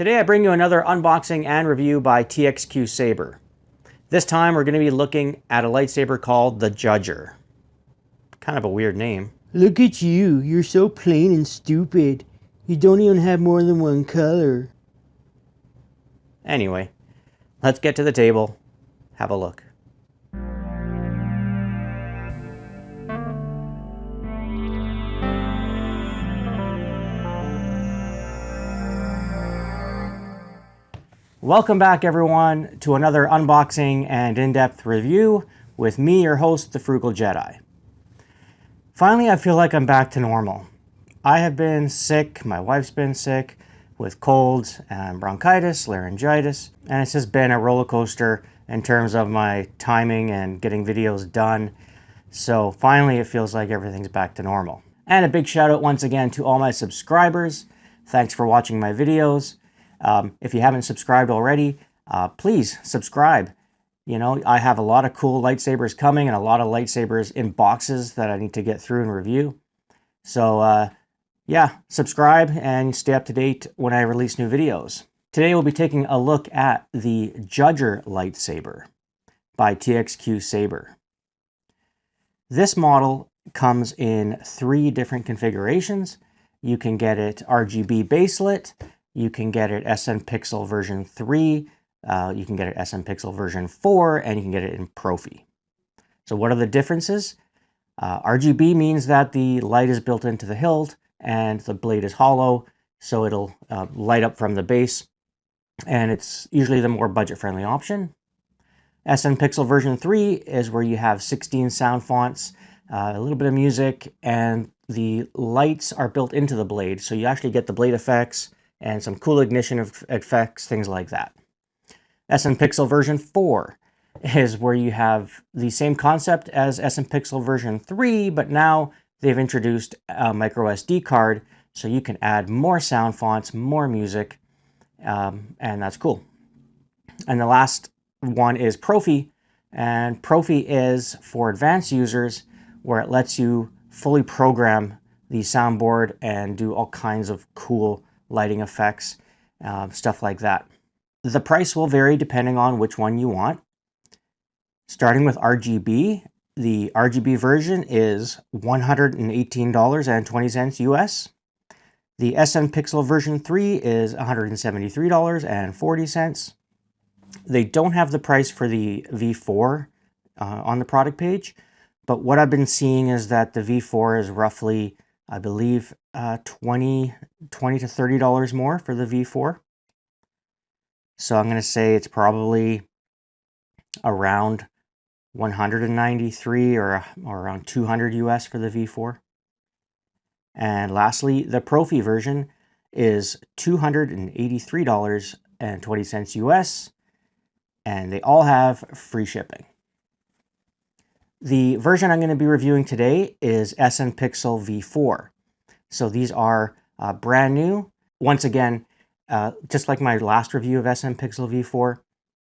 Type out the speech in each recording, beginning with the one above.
Today I bring you another unboxing and review by TXQSABER. This time we're going to be looking at a lightsaber called the Judger. Kind of a weird name. Look at you, you're so plain and stupid. You don't even have more than one color. Anyway, let's get to the table, have a look. Welcome back everyone to another unboxing and in-depth review with me, your host, the Frugal Jedi. Finally, I feel like I'm back to normal. I have been sick, my wife's been sick with colds and bronchitis, laryngitis, and it's just been a roller coaster in terms of my timing and getting videos done. So finally, it feels like everything's back to normal. And a big shout out once again to all my subscribers. Thanks for watching my videos. If you haven't subscribed already, please subscribe. You know, I have a lot of cool lightsabers coming and a lot of lightsabers in boxes that I need to get through and review. So yeah, subscribe and stay up to date when I release new videos. Today we'll be taking a look at the Judger lightsaber by TXQSABER. This model comes in 3 different configurations. You can get it RGB baselit. You can get it SN Pixel version 3, you can get it SN Pixel version 4, and you can get it in Profi. So what are the differences? RGB means that the light is built into the hilt and the blade is hollow, so it'll light up from the base, and it's usually the more budget-friendly option. SN Pixel version 3 is where you have 16 sound fonts, a little bit of music, and the lights are built into the blade, so you actually get the blade effects and some cool ignition effects, things like that. SN Pixel version 4 is where you have the same concept as SN Pixel version 3, but now they've introduced a micro SD card, so you can add more sound fonts, more music, and that's cool. And the last one is Profi, and Profi is for advanced users, where it lets you fully program the soundboard and do all kinds of cool lighting effects, stuff like that. The price will vary depending on which one you want. Starting with RGB, the RGB version is $118.20 US. The SN Pixel version 3 is $173.40. They don't have the price for the V4 on the product page, but what I've been seeing is that the V4 is roughly, I believe, $20 to $30 more for the V4. So I'm going to say it's probably around 193 or around 200 US for the V4. And lastly, the Profi version is $283.20 US, and they all have free shipping. The version I'm going to be reviewing today is SN Pixel V4. So these are brand new. Once again, just like my last review of SN Pixel V4,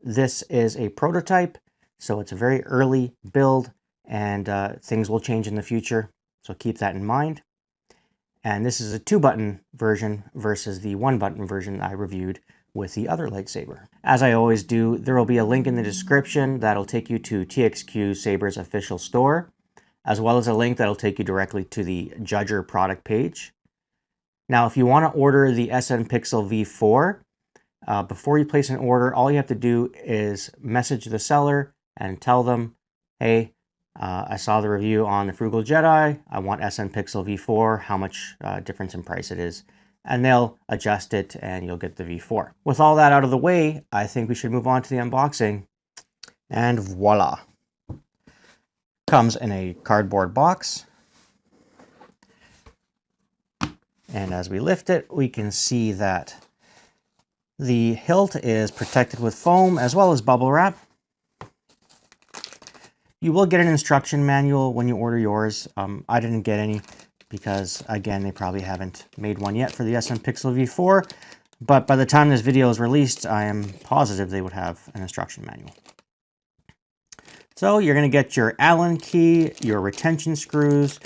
this is a prototype, so it's a very early build, and things will change in the future, so keep that in mind. And this is a 2-button version versus the 1-button version I reviewed with the other lightsaber. As I always do, there will be a link in the description that'll take you to TXQSABER's official store, as well as a link that'll take you directly to the Judger product page. Now, if you want to order the SN Pixel V4, before you place an order, all you have to do is message the seller and tell them, hey, I saw the review on the Frugal Jedi, I want SN Pixel V4, how much difference in price it is. And they'll adjust it and you'll get the V4. With all that out of the way, I think we should move on to the unboxing. And voila. Comes in a cardboard box. And as we lift it, we can see that the hilt is protected with foam as well as bubble wrap. You will get an instruction manual when you order yours. I didn't get any because, again, they probably haven't made one yet for the SN Pixel V4. But by the time this video is released, I am positive they would have an instruction manual. So you're going to get your Allen key, your retention screws,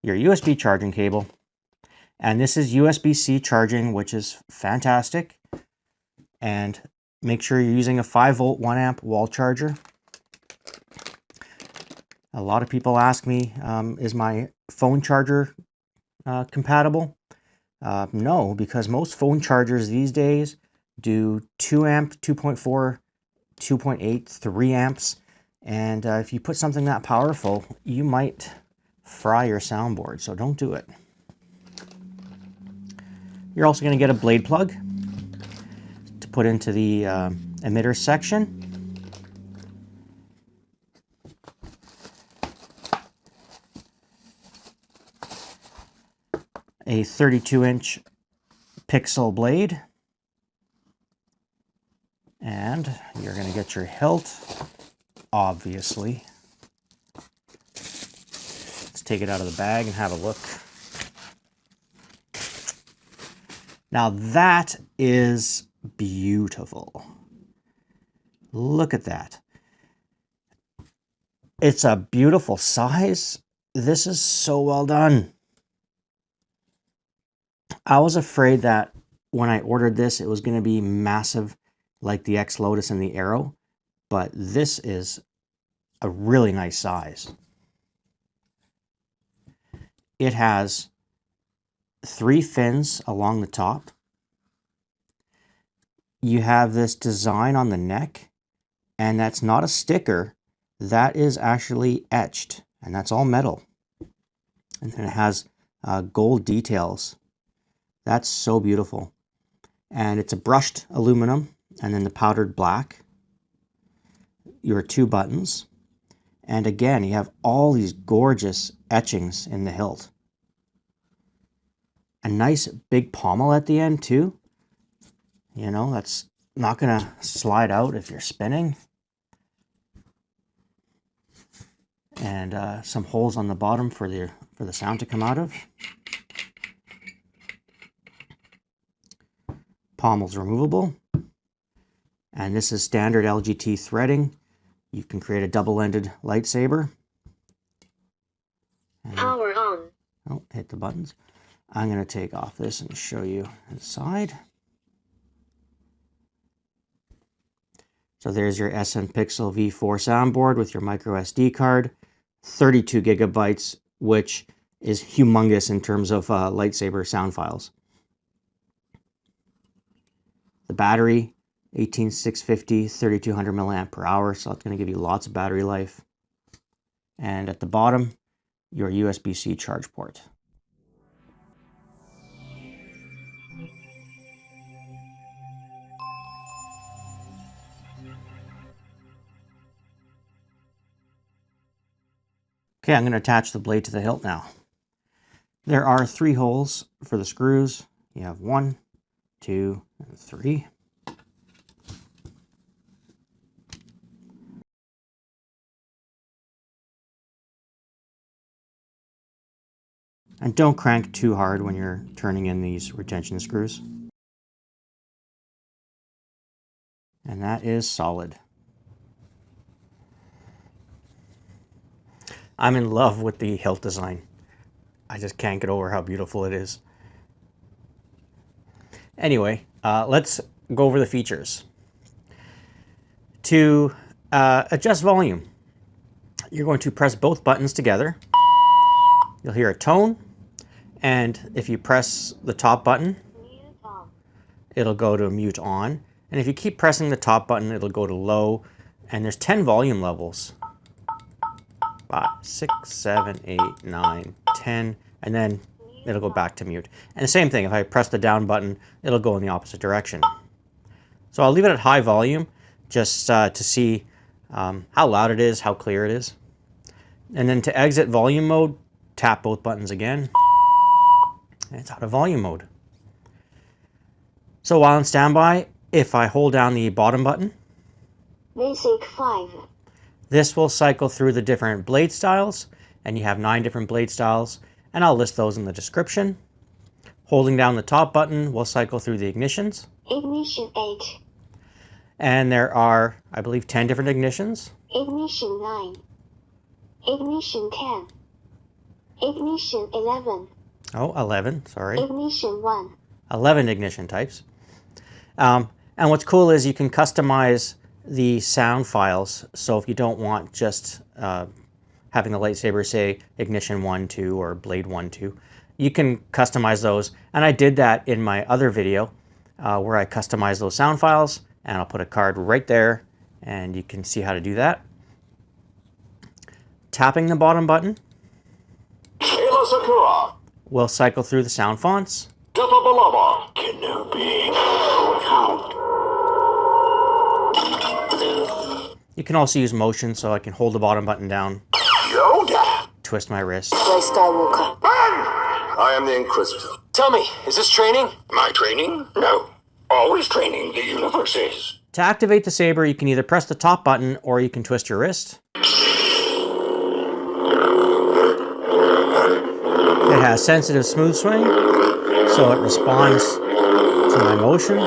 your USB charging cable, and this is USB-C charging, which is fantastic. And make sure you're using a 5-volt 1-amp wall charger. A lot of people ask me, is my phone charger compatible? No, because most phone chargers these days do 2 amp, 2.4, 2.8, 3 amps. And if you put something that powerful, you might fry your soundboard, so don't do it. You're also going to get a blade plug to put into the emitter section. A 32-inch pixel blade. And you're going to get your hilt, obviously. Let's take it out of the bag and have a look. Now that is beautiful. Look at that. It's a beautiful size. This is so well done. I was afraid that when I ordered this, it was going to be massive like the X-Lotus and the Arrow, but this is a really nice size. It has 3 fins along the top. You have this design on the neck, and that's not a sticker. That is actually etched, and that's all metal. And then it has gold details. That's so beautiful. And it's a brushed aluminum, and then the powdered black. Your 2 buttons. And again, you have all these gorgeous etchings in the hilt. A nice big pommel at the end too. You know, that's not going to slide out if you're spinning. And some holes on the bottom for the sound to come out of. Pommel's removable. And this is standard LGT threading. You can create a double-ended lightsaber. Power on. Oh, hit the buttons. I'm going to take off this and show you inside. So there's your SN Pixel V4 soundboard with your micro SD card. 32 gigabytes, which is humongous in terms of lightsaber sound files. The battery, 18650, 3200 milliamp per hour, so it's going to give you lots of battery life. And at the bottom, your USB-C charge port. Okay, I'm going to attach the blade to the hilt now. There are 3 holes for the screws. You have 1, 2, and 3. And don't crank too hard when you're turning in these retention screws. And that is solid. I'm in love with the hilt design. I just can't get over how beautiful it is. Anyway, let's go over the features. To adjust volume, you're going to press both buttons together. You'll hear a tone, and if you press the top button, it'll go to mute on. And if you keep pressing the top button, it'll go to low, and there's 10 volume levels. 5, 6, 7, 8, 9, 10, and then it'll go back to mute. And the same thing, if I press the down button, it'll go in the opposite direction. So I'll leave it at high volume just to see how loud it is, how clear it is. And then to exit volume mode, tap both buttons again, and it's out of volume mode. So while on standby, if I hold down the bottom button, Basic 5. this will cycle through the different blade styles, and you have 9 different blade styles, and I'll list those in the description. Holding down the top button will cycle through the ignitions. Ignition 8. And there are, I believe, 10 different ignitions. Ignition 9. Ignition 10. Ignition 11. Oh, 11, sorry. Ignition 1. 11 ignition types. And what's cool is you can customize the sound files. So if you don't want just having the lightsaber say ignition 1, 2 or blade 1, 2, you can customize those. And I did that in my other video where I customized those sound files, and I'll put a card right there and you can see how to do that. Tapping the bottom button Aayla Secura. will cycle through the sound fonts. Depa Billaba. Kenobi. Count. You can also use motion, so I can hold the bottom button down, Yoda. twist my wrist. Rey Skywalker. I am the Inquisitor. Tell me, is this training? My training? No. Always training, the universe is. To activate the saber, you can either press the top button or you can twist your wrist. It has sensitive smooth swing, so it responds to my motion.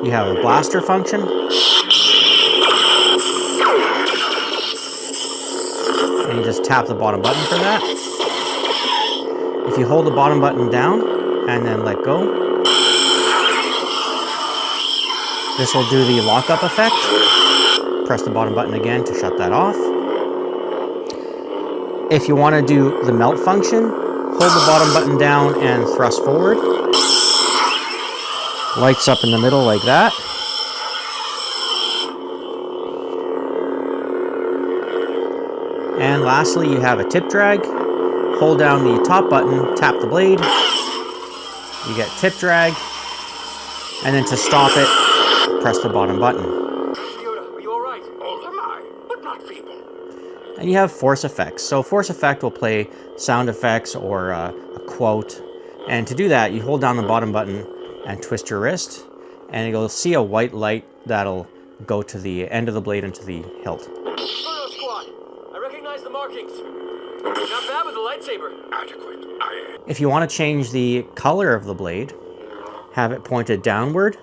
You have a blaster function. And you just tap the bottom button for that. If you hold the bottom button down and then let go, this will do the lockup effect. Press the bottom button again to shut that off. If you want to do the melt function, hold the bottom button down and thrust forward. Lights up in the middle like that. And lastly, you have a tip drag. Hold down the top button, tap the blade. You get tip drag. And then to stop it, press the bottom button. Yoda, are you alright? Old am I, but not feeble. And you have force effects. So force effect will play sound effects or a quote. And to do that, you hold down the bottom button and twist your wrist. And you'll see a white light that'll go to the end of the blade into the hilt. Photo squad, I recognize the markings. Not bad with the lightsaber. Adequate. I am. If you want to change the color of the blade, have it pointed downward.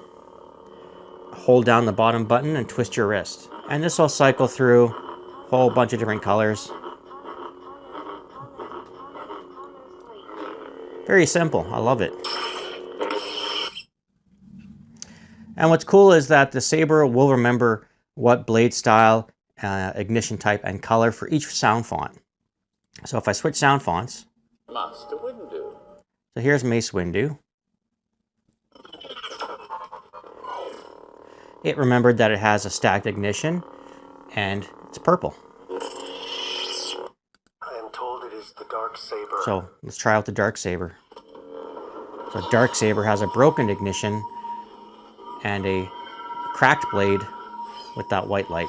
Hold down the bottom button and twist your wrist. And this will cycle through a whole bunch of different colors. Very simple. I love it. And what's cool is that the saber will remember what blade style, ignition type, and color for each sound font. So if I switch sound fonts, Master Windu. so here's Mace Windu. It remembered that it has a stacked ignition, and it's purple. I am told it is the dark saber. So let's try out the dark saber. So dark saber has a broken ignition and a cracked blade with that white light.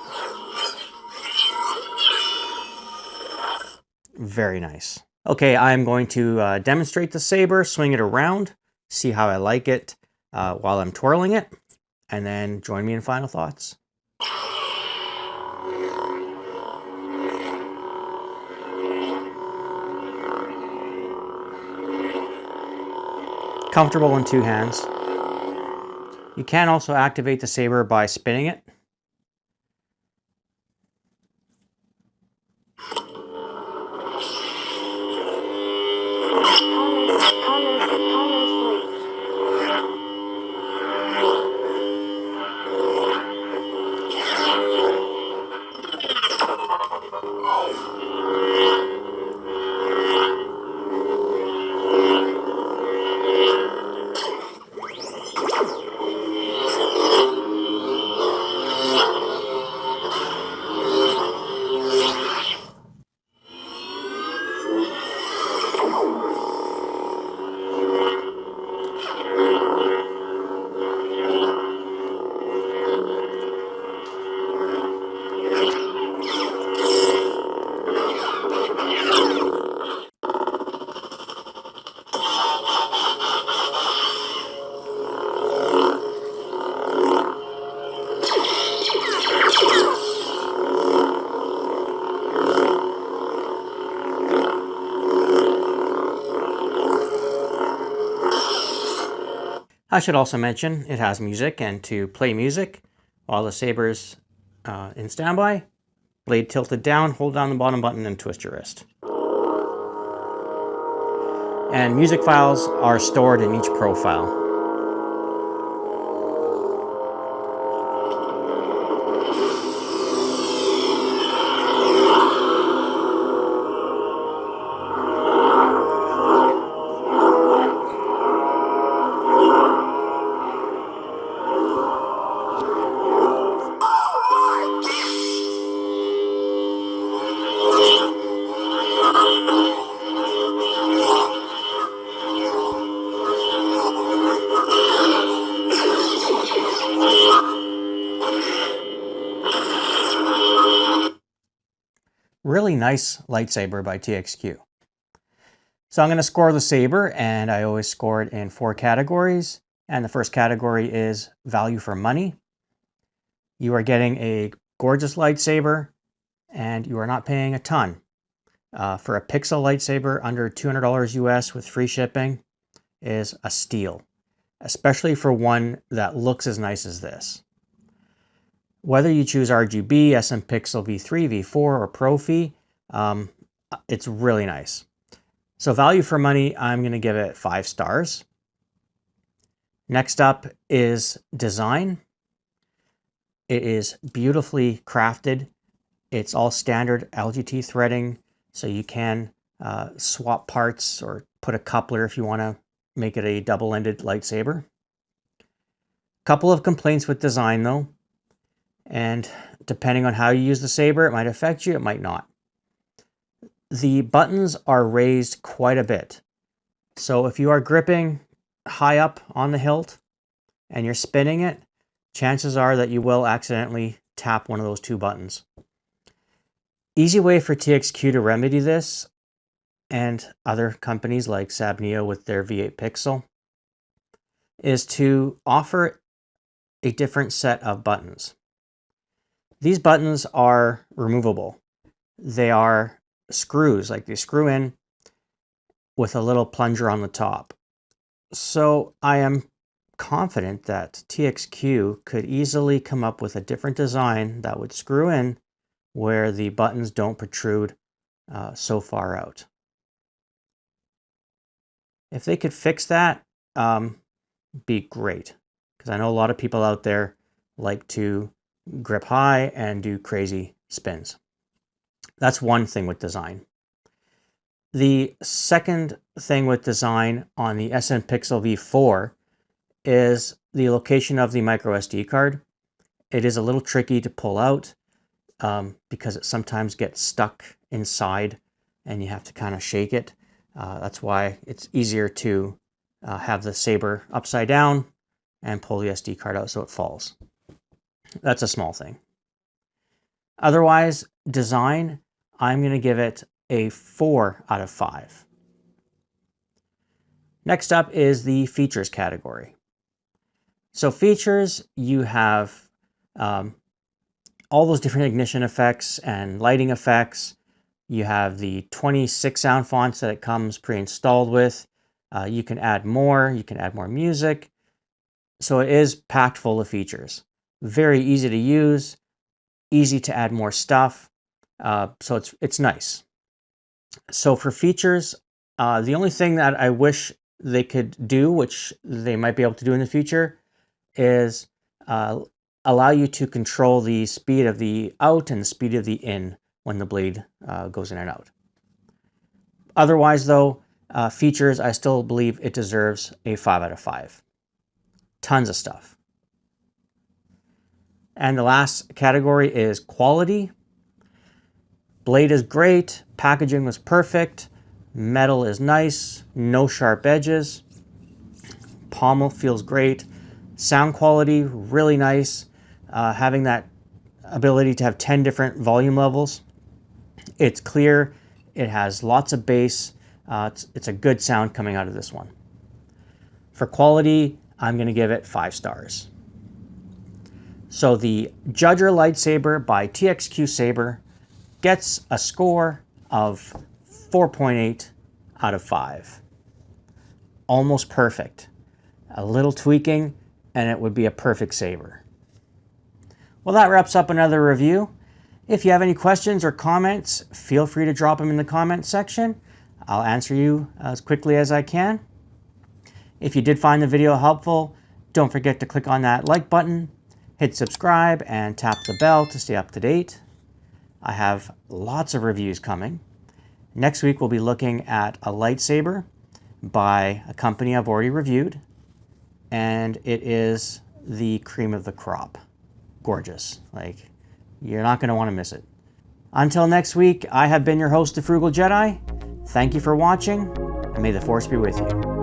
Very nice. Okay, I'm going to demonstrate the saber, swing it around, see how I like it while I'm twirling it, and then join me in final thoughts. Comfortable in two hands. You can also activate the saber by spinning it. I should also mention it has music, and to play music while the saber's in standby, blade tilted down, hold down the bottom button and twist your wrist. and music files are stored in each profile. Really nice lightsaber by TXQ. So I'm going to score the saber, and I always score it in 4 categories. And the first category is value for money. You are getting a gorgeous lightsaber, and you are not paying a ton. For a pixel lightsaber under $200 US with free shipping is a steal, especially for one that looks as nice as this. Whether you choose RGB, SM Pixel V3, V4, or Profi, it's really nice. So value for money, I'm going to give it 5 stars. Next up is design. It is beautifully crafted. It's all standard LGT threading, so you can swap parts or put a coupler if you want to make it a double-ended lightsaber. Couple of complaints with design though. And depending on how you use the saber, it might affect you, it might not. The buttons are raised quite a bit. So if you are gripping high up on the hilt and you're spinning it, chances are that you will accidentally tap one of those 2 buttons. Easy way for TXQ to remedy this, and other companies like Sabneo with their V8 Pixel, is to offer a different set of buttons. These buttons are removable. They are screws, like they screw in with a little plunger on the top. So I am confident that TXQ could easily come up with a different design that would screw in where the buttons don't protrude so far out. If they could fix that, be great. Because I know a lot of people out there like to grip high and do crazy spins. That's one thing with design. The second thing with design on the SM Pixel V4 is the location of the micro SD card. It is a little tricky to pull out because it sometimes gets stuck inside and you have to kind of shake it. That's why it's easier to have the saber upside down and pull the SD card out so it falls. That's a small thing. Otherwise, design, I'm going to give it a 4 out of 5. Next up is the features category. So features, you have all those different ignition effects and lighting effects. You have the 26 sound fonts that it comes pre-installed with. You can add more. You can add more music. So it is packed full of features. Very easy to use, easy to add more stuff. So it's nice. So for features, the only thing that I wish they could do, which they might be able to do in the future, is allow you to control the speed of the out and the speed of the in when the blade goes in and out. Otherwise though, features, I still believe it deserves a 5 out of 5. Tons of stuff. And the last category is quality. Blade is great, packaging was perfect, metal is nice, no sharp edges, pommel feels great, sound quality really nice, having that ability to have 10 different volume levels. It's clear, it has lots of bass, it's a good sound coming out of this one. For quality, I'm going to give it 5 stars. So the Judger Lightsaber by TXQSABER gets a score of 4.8 out of 5. Almost perfect. A little tweaking and it would be a perfect saber. Well, that wraps up another review. If you have any questions or comments, feel free to drop them in the comments section. I'll answer you as quickly as I can. If you did find the video helpful, don't forget to click on that like button, hit subscribe, and tap the bell to stay up to date. I have lots of reviews coming. Next week we'll be looking at a lightsaber by a company I've already reviewed, and it is the cream of the crop. Gorgeous. Like, you're not going to want to miss it. Until next week, I have been your host, the Frugal Jedi. Thank you for watching, and may the Force be with you.